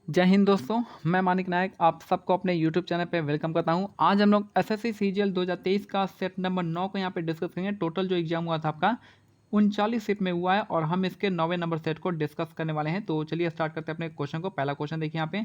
जय हिंद दोस्तों, मैं मानिक नायक आप सबको अपने यूट्यूब चैनल पे वेलकम करता हूं। आज हम लोग एसएससी सीजीएल 2023 का सेट नंबर 9 को यहां पे डिस्कस करेंगे। टोटल जो एग्जाम हुआ था आपका 39 सेट में हुआ है और हम इसके 9वें नंबर सेट को डिस्कस करने वाले हैं। तो चलिए स्टार्ट करते हैं अपने क्वेश्चन को। पहला क्वेश्चन देखिए यहाँ पे,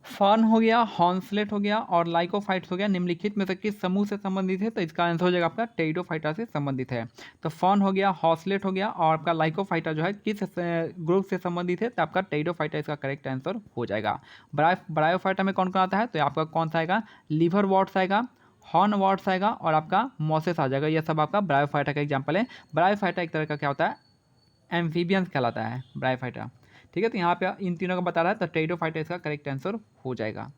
फर्न हो गया, हॉर्नस्लेट हो गया और लाइकोफाइट्स हो गया, निम्नलिखित में से किस समूह से संबंधित है? तो इसका आंसर हो जाएगा आपका टेरिडोफाइटा से संबंधित है। तो फर्न हो गया, हॉर्नस्लेट हो गया और आपका लाइकोफाइटा जो है किस ग्रुप से संबंधित है? तो आपका टेरिडोफाइटा इसका करेक्ट आंसर हो जाएगा। ब्रायोफाइटा में कौन कौन आता है? तो आपका कौन सा आएगा? लीवर वॉर्ट्स आएगा, हॉर्न वॉर्ट्स आएगा और आपका मॉसेस आ जाएगा। यह सब आपका ब्रायोफाइटा का एग्जाम्पल है। ब्रायोफाइटा एक तरह का क्या होता है? एम्फीबियंस कहलाता है ब्रायोफाइटा। ठीक है, तो यहाँ पे इन तीनों का बता रहा है, तो टेरिडोफाइटा इसका करेक्ट आंसर हो जाएगा।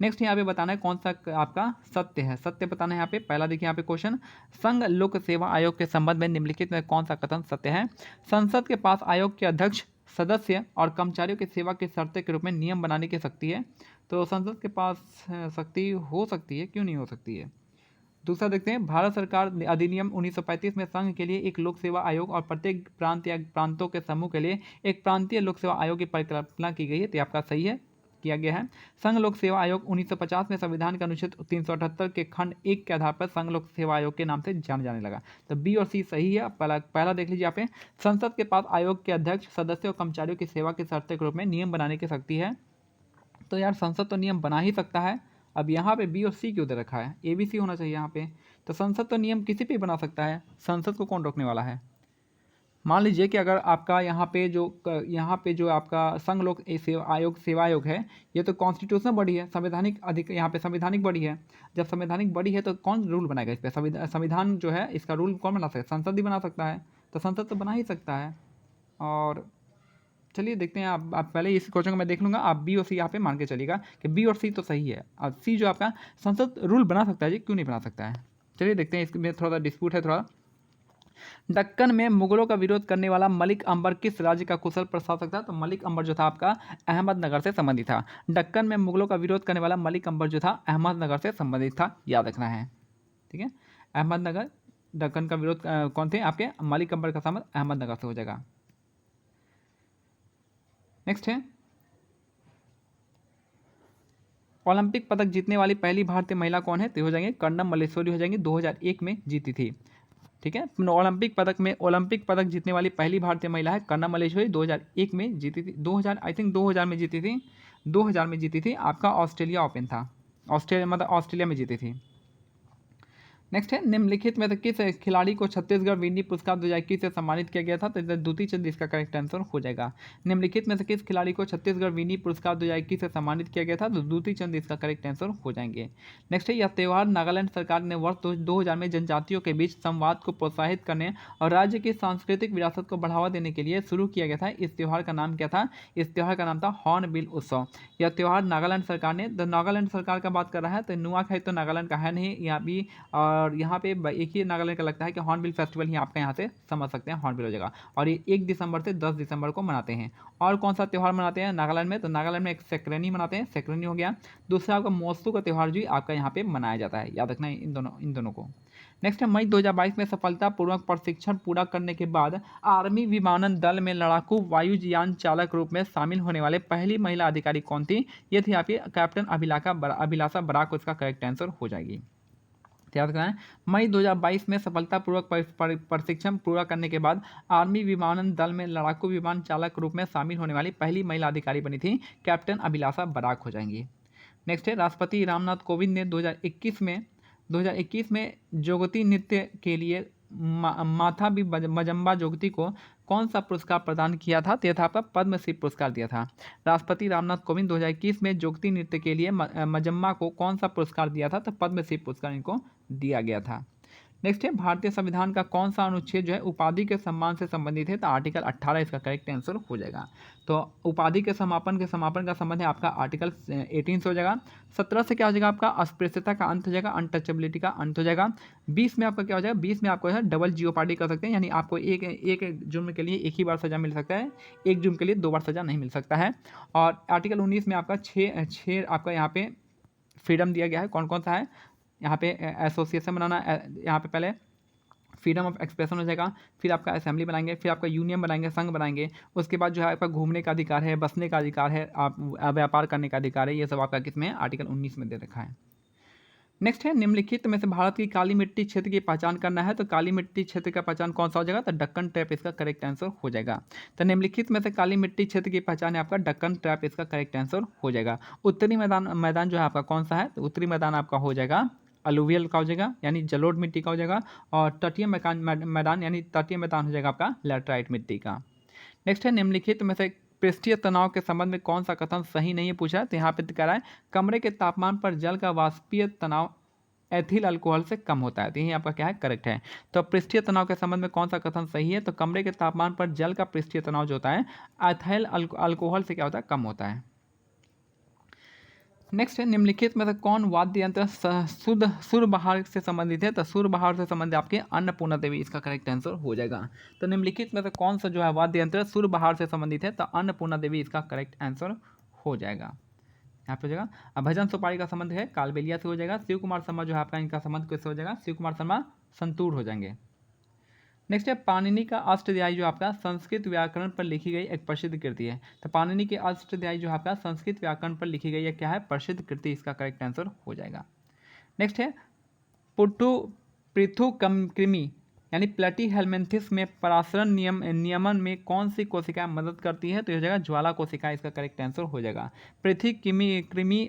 नेक्स्ट यहाँ पे बताना है कौन सा आपका सत्य है। सत्य बताना है यहाँ पे। पहला देखिए यहाँ पे क्वेश्चन, संघ लोक सेवा आयोग के संबंध में निम्नलिखित में कौन सा कथन सत्य है? संसद के पास आयोग के अध्यक्ष, सदस्य और कर्मचारियों की सेवा की शर्तें के रूप में नियम बनाने की शक्ति है। तो संसद के पास शक्ति हो सकती है, क्यों नहीं हो सकती है? दूसरा देखते हैं, भारत सरकार अधिनियम 1935 में संघ के लिए एक लोक सेवा आयोग और प्रत्येक प्रांत या प्रांतों के समूह के लिए एक प्रांतीय लोक सेवा आयोग की परिकल्पना की गई है। तो आपका सही है, किया गया है। संघ लोक सेवा आयोग 1950 में संविधान के अनुच्छेद 378 के खंड 1 के आधार पर संघ लोक सेवा आयोग के नाम से जाने जाने लगा। तो बी और सी सही है। पहला देख लीजिए यहाँ पे, संसद के पास आयोग के अध्यक्ष, सदस्यों और कर्मचारियों की सेवा की शर्तें के रूप में नियम बनाने की शक्ति है। तो यार संसद तो नियम बना ही सकता है। अब यहाँ पे बी और सी क्यों दे रखा है? ए बी सी होना चाहिए यहाँ पे। तो संसद तो नियम किसी पे बना सकता है, संसद को कौन रोकने वाला है? मान लीजिए कि अगर आपका यहाँ पे जो आपका संघ लोक सेवा आयोग है, ये तो कॉन्स्टिट्यूशनल बॉडी है, संवैधानिक अधिक यहाँ पे संवैधानिक बॉडी है। जब संवैधानिक बॉडी है तो कौन रूल बनाएगा इस पर? संविधान जो है इसका रूल कौन बना सकता है? संसद ही बना सकता है। तो संसद तो बना ही सकता है। और चलिए देखते हैं, आप पहले इस क्वेश्चन को मैं देख लूँगा, आप बी और सी यहाँ पे मान के चलिएगा कि बी और सी तो सही है। और सी जो आपका संसद रूल बना सकता है जी, क्यों नहीं बना सकता है? चलिए देखते हैं, इसमें थोड़ा सा डिस्प्यूट है थोड़ा। दक्कन में मुगलों का विरोध करने वाला मलिक अंबर किस राज्य का कुशल प्रशासक था? तो मलिक अंबर जो था आपका अहमदनगर से संबंधित था। दक्कन में मुगलों का विरोध करने वाला मलिक अंबर जो था अहमदनगर से संबंधित था, याद रखना है। ठीक है, अहमदनगर, दक्कन का विरोध कौन थे आपके? मलिक अंबर का संबंध अहमदनगर से हो जाएगा। नेक्स्ट है, ओलंपिक पदक जीतने वाली पहली भारतीय महिला कौन है? तो हो जाएंगे कर्णम मल्लेश्वरी हो जाएंगी, 2001 में जीती थी। ठीक है, ओलंपिक पदक जीतने वाली पहली भारतीय महिला है कर्णम मल्लेश्वरी, 2001 में जीती थी। 2000 आई थिंक 2000 में जीती थी, 2000 में जीती थी। आपका ऑस्ट्रेलिया ओपन था, ऑस्ट्रेलिया में जीती थी। नेक्स्ट है, निम्नलिखित में से किस खिलाड़ी को छत्तीसगढ़ विन्नी पुरस्कार 2021 से सम्मानित किया गया था? तो द्युति चंद इसका करेक्ट आंसर हो जाएगा। निम्नलिखित में से किस खिलाड़ी को छत्तीसगढ़ विन्नी पुरस्कार 2021 से सम्मानित किया गया था? तो द्युति चंद इसका करेक्ट आंसर हो जाएंगे। नेक्स्ट है, यह त्यौहार नागालैंड सरकार ने वर्ष 2000 में जनजातियों के बीच संवाद को प्रोत्साहित करने और राज्य की सांस्कृतिक विरासत को बढ़ावा देने के लिए शुरू किया गया था। इस त्यौहार का नाम क्या था? इस त्यौहार का नाम था हॉर्नबिल उत्सव। यह त्यौहार नागालैंड सरकार ने, नागालैंड सरकार का बात कर रहा है तो नुआखाई तो नागालैंड का है नहीं यहाँ भी, और यहाँ पे एक ही नागालैंड का लगता है कि हॉर्नबिल फेस्टिवल ही आपका यहाँ से समझ सकते हैं, हॉर्नबिल हो जाएगा। और ये 1 दिसंबर से 10 दिसंबर को मनाते हैं। और कौन सा त्यौहार मनाते हैं नागालैंड में? तो नागालैंड में एक सेक्रेनी मनाते हैं, सेक्रेनी हो गया। दूसरा आपका मोत्सू का त्यौहार जो आपका यहाँ पे मनाया जाता है, याद रखना है इन दोनों को। नेक्स्ट है, मई 2022 में सफलतापूर्वक प्रशिक्षण पूरा करने के बाद आर्मी विमानन दल में लड़ाकू वायुयान चालक रूप में शामिल होने वाले पहली महिला अधिकारी कौन थी? ये थी आपकी कैप्टन अभिलाषा बराक, उसका करेक्ट आंसर हो जाएगी। याद रखना है, मई 2022 में सफलतापूर्वक प्रशिक्षण पूरा करने के बाद आर्मी विमानन दल में लड़ाकू विमान चालक रूप में शामिल होने वाली पहली महिला अधिकारी बनी थी कैप्टन अभिलाषा बराक हो जाएंगी। नेक्स्ट है, राष्ट्रपति रामनाथ कोविंद ने 2021 में जोगती नृत्य के लिए माथा भी मजम्बा जोगती को कौन सा पुरस्कार प्रदान किया था? तो यह था आपका पद्मश्री पुरस्कार दिया था। राष्ट्रपति रामनाथ कोविंद 2021 में जोगती नृत्य के लिए मजम्मा को कौन सा पुरस्कार दिया था? तो पद्मश्री पुरस्कार इनको दिया गया था। नेक्स्ट है, भारतीय संविधान का कौन सा अनुच्छेद जो है उपाधि के सम्मान से संबंधित है? तो आर्टिकल 18 इसका करेक्ट आंसर हो जाएगा। तो उपाधि के समापन का संबंध है आपका आर्टिकल 18 से हो जाएगा। 17 से क्या हो जाएगा आपका? अस्पृश्यता का अंत हो जाएगा, अनटचेबिलिटी का अंत हो जाएगा। 20 में आपका क्या हो जाएगा? 20 में आपको है डबल जियोपार्डी कर सकते हैं, यानी आपको एक जुर्म के लिए एक ही बार सजा मिल सकता है, एक जुर्म के लिए 2 बार सजा नहीं मिल सकता है। और आर्टिकल 19 में आपका छः आपका यहाँ पे फ्रीडम दिया गया है। कौन कौन सा है यहाँ पे? एसोसिएशन बनाना, यहाँ पे पहले फ्रीडम ऑफ एक्सप्रेशन हो जाएगा, फिर आपका असेंबली बनाएंगे, फिर आपका यूनियन बनाएंगे, संघ बनाएंगे, उसके बाद जो है आपका घूमने का अधिकार है, बसने का अधिकार है, आप व्यापार करने का अधिकार है, ये सब आपका किस में है, आर्टिकल 19 में दे रखा है। नेक्स्ट है निम्नलिखित में से भारत की काली मिट्टी क्षेत्र की पहचान करना है, तो काली मिट्टी क्षेत्र का पहचान कौन सा हो जाएगा, तो डक्कन ट्रैप इसका करेक्ट आंसर हो जाएगा। तो निम्नलिखित में से काली मिट्टी क्षेत्र की पहचान है आपका डक्कन ट्रैप, इसका करेक्ट आंसर हो जाएगा। उत्तरी मैदान जो है आपका कौन सा है, तो उत्तरी मैदान आपका हो जाएगा अलुवियल का हो जाएगा, यानी जलोढ़ मिट्टी का हो जाएगा, और तटीय मैदान यानी तटीय मैदान हो जाएगा आपका लैटराइट मिट्टी का। नेक्स्ट है निम्नलिखित में से पृष्ठीय तनाव के संबंध में कौन सा कथन सही नहीं है पूछा है, तो यहाँ पे कह रहा है कमरे के तापमान पर जल का वाष्पीय तनाव एथिल अल्कोहल से कम होता है, तो यही आपका क्या है, करेक्ट है। तो पृष्ठीय तनाव के संबंध में कौन सा कथन सही है, तो कमरे के तापमान पर जल का पृष्ठीय तनाव जो होता है एथिल अल्कोहल से क्या होता है, कम होता है। नेक्स्ट है निम्नलिखित में से कौन वाद्य यंत्र शुद्ध सुर बहार से संबंधित है, तो सुर बहार से संबंधित आपके अन्नपूर्णा देवी, इसका करेक्ट आंसर हो जाएगा। तो निम्नलिखित में से कौन सा जो है वाद्य यंत्र सुर बहार से संबंधित है, तो अन्नपूर्णा देवी इसका करेक्ट आंसर हो जाएगा। यहाँ पे हो जाएगा। अब भजन सुपारी का संबंध है कालबेलिया से हो जाएगा। शिव कुमार शर्मा जो है आपका इनका संबंध किससे हो जाएगा, शिव कुमार शर्मा संतूर हो जाएंगे। नेक्स्ट है पाणिनि का अष्टध्यायी जो आपका संस्कृत व्याकरण पर लिखी गई एक प्रसिद्ध कृति है, तो पाणिनि के अष्टध्यायी जो आपका संस्कृत व्याकरण पर लिखी गई है क्या है, प्रसिद्ध कृति, इसका करेक्ट आंसर हो जाएगा। नेक्स्ट है पुट्टू पृथु कृमि यानी प्लेटीहेल्मिन्थिस में परासरण नियमन में कौन सी कोशिका मदद करती है, तो यह हो जाएगा ज्वाला कोशिका, इसका करेक्ट आंसर हो जाएगा। पृथ्वी कृमि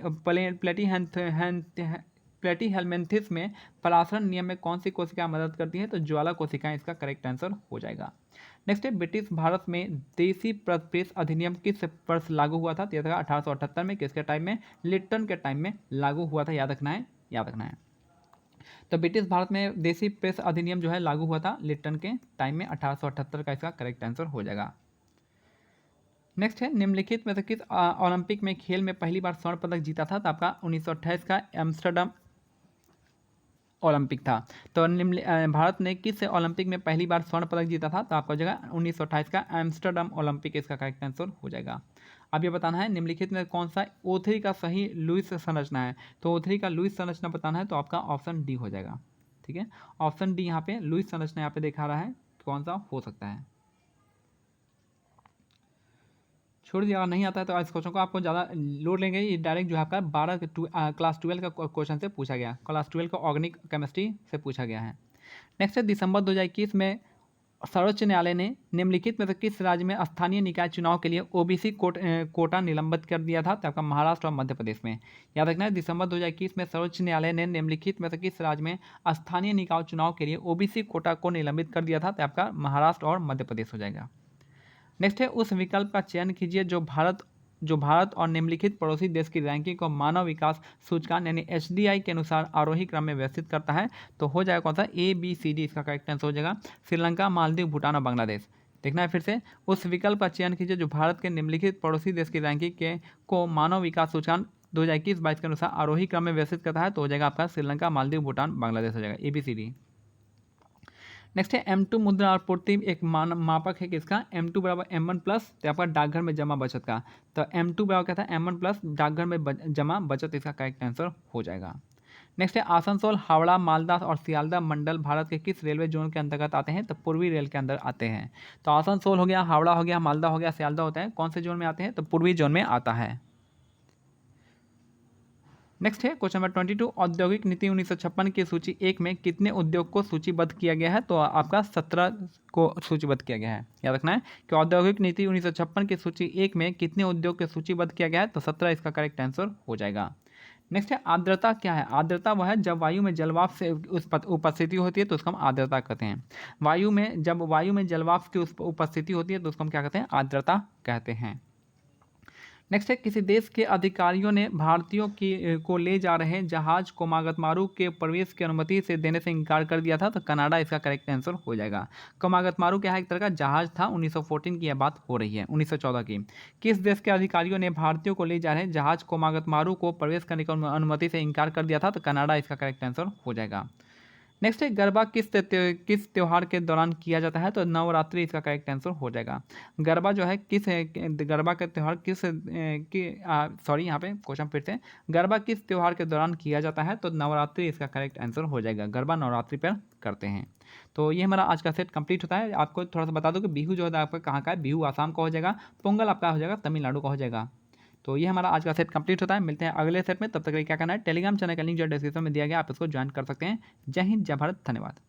प्लेटीहेल्मिन्थिस में परासरण नियम में कौन सी कोशिका मदद करती है, तो ज्वाला कोशिका, इसका करेक्ट आंसर हो जाएगा। नेक्स्ट है ब्रिटिश भारत में देसी प्रेस अधिनियम किस वर्ष लागू हुआ था, तो यह था 1878 में, किसके टाइम में, लिट्टन के टाइम में लागू हुआ था, याद रखना है, याद रखना है। तो ब्रिटिश भारत में देसी प्रेस अधिनियम जो है लागू हुआ था लिट्टन के टाइम में 1878 का, इसका करेक्ट आंसर हो जाएगा। नेक्स्ट है निम्नलिखित में से किस ओलंपिक में खेल में पहली बार स्वर्ण पदक जीता था, तो आपका 1928 का एम्स्टर्डम ओलंपिक था। तो भारत ने किस ओलंपिक में पहली बार स्वर्ण पदक जीता था, तो आपका जगह 1928 का एम्स्टर्डम ओलंपिक, इसका करेक्ट आंसर हो जाएगा। अब ये बताना है निम्नलिखित में कौन सा O3 का सही लुईस संरचना है, तो O3 का लुईस संरचना बताना है, तो आपका ऑप्शन डी हो जाएगा। ठीक है, ऑप्शन डी यहाँ पे लुईस संरचना यहाँ पे दिखा रहा है, कौन सा हो सकता है। छोड़ दिया, अगर नहीं आता है तो इस क्वेश्चन को आपको ज़्यादा लोड लेंगे, ये डायरेक्ट जो है आपका क्लास 12 का क्वेश्चन से पूछा गया, क्लास 12 का ऑर्गेनिक केमिस्ट्री से पूछा गया है। नेक्स्ट है दिसंबर 2021 में सर्वोच्च न्यायालय ने निम्नलिखित में से किस राज्य में स्थानीय निकाय चुनाव के लिए OBC कोटा निलंबित कर दिया था, तो आपका महाराष्ट्र और मध्य प्रदेश में। याद रखना है दिसंबर 2021 में सर्वोच्च न्यायालय ने निम्नलिखित में से किस राज्य में स्थानीय निकाय चुनाव के लिए OBC कोटा को निलंबित कर दिया था, तो आपका महाराष्ट्र और मध्य प्रदेश हो जाएगा। नेक्स्ट है उस विकल्प का चयन कीजिए जो भारत और निम्नलिखित पड़ोसी देश की रैंकिंग को मानव विकास सूचकांक यानी HDI के अनुसार आरोही क्रम में व्यवस्थित करता है, तो हो जाएगा कौन सा, ABCD, इसका करेक्ट आंसर हो जाएगा। श्रीलंका, मालदीव, भूटान और बांग्लादेश। देखना है फिर से, उस विकल्प का चयन कीजिए जो भारत के निम्नलिखित पड़ोसी देश की रैंकिंग को मानव विकास सूचकांक 2021-22 के अनुसार आरोही क्रम में व्यवस्थित करता है, तो हो जाएगा आपका श्रीलंका, मालदीव, भूटान, बांग्लादेश हो जाएगा, ABCD। नेक्स्ट है M2 मुद्रा आपूर्ति एक मापक है किसका, M2 बराबर M1 प्लस, तो आपका डाकघर में जमा बचत का, तो M2 बराबर क्या था, M1 प्लस डाकघर में जमा बचत, इसका करेक्ट आंसर हो जाएगा। नेक्स्ट है आसनसोल, हावड़ा, मालदा और सियालदा मंडल भारत के किस रेलवे जोन के अंतर्गत आते हैं, तो पूर्वी रेल के अंदर आते हैं। तो आसनसोल हो गया, हावड़ा हो गया, मालदा हो गया, सियालदा होता है, कौन से जोन में आते हैं, तो पूर्वी जोन में आता है। नेक्स्ट है क्वेश्चन नंबर 22, औद्योगिक नीति 1956 की सूची 1 में कितने उद्योग को सूचीबद्ध किया गया है, तो आपका 17 को सूचीबद्ध किया गया है। याद रखना है कि औद्योगिक नीति 1956 की सूची 1 में कितने उद्योग को सूचीबद्ध किया गया है, तो 17 इसका करेक्ट आंसर हो जाएगा। नेक्स्ट है आर्द्रता क्या है, आर्द्रता वह है जब वायु में जलवाष्प से उपस्थिति होती है तो उसको हम आर्द्रता कहते हैं। जब वायु में जलवाष्प की उपस्थिति होती है तो उसको हम क्या कहते हैं, आर्द्रता कहते हैं। नेक्स्ट है किसी देश के अधिकारियों ने भारतीयों को ले जा रहे जहाज कोमागतमारू के प्रवेश की अनुमति से देने से इनकार कर दिया था, तो कनाडा इसका करेक्ट आंसर हो जाएगा। कोमागतमारू क्या है, एक तरह का जहाज था, 1914 की यह बात हो रही है, 1914 की। किस देश के अधिकारियों ने भारतीयों को ले जा रहे जहाज कोमागतमारू को प्रवेश करने की अनुमति से इनकार कर दिया था, तो कनाडा इसका करेक्ट आंसर हो जाएगा। नेक्स्ट है गरबा किस त्यौहार के दौरान किया जाता है, तो नवरात्रि इसका करेक्ट आंसर हो जाएगा। गरबा जो है गरबा का त्यौहार सॉरी यहाँ पे क्वेश्चन फिर से, गरबा किस त्यौहार के दौरान किया जाता है, तो नवरात्रि इसका करेक्ट आंसर हो जाएगा। गरबा नवरात्रि पर करते हैं। तो ये हमारा आज का सेट कंप्लीट होता है। आपको थोड़ा सा बता दूं कि बिहू जो है आपका कहाँ का है, बिहू आसाम का हो जाएगा, पोंगल आपका हो जाएगा तमिलनाडु का हो जाएगा। तो ये हमारा आज का सेट कंप्लीट होता है। मिलते हैं अगले सेट में, तब तक के लिए क्या करना है, टेलीग्राम चैनल का लिंक जो डिस्क्रिप्शन में दिया गया, आप इसको ज्वाइन कर सकते हैं। जय हिंद, जय भारत, धन्यवाद।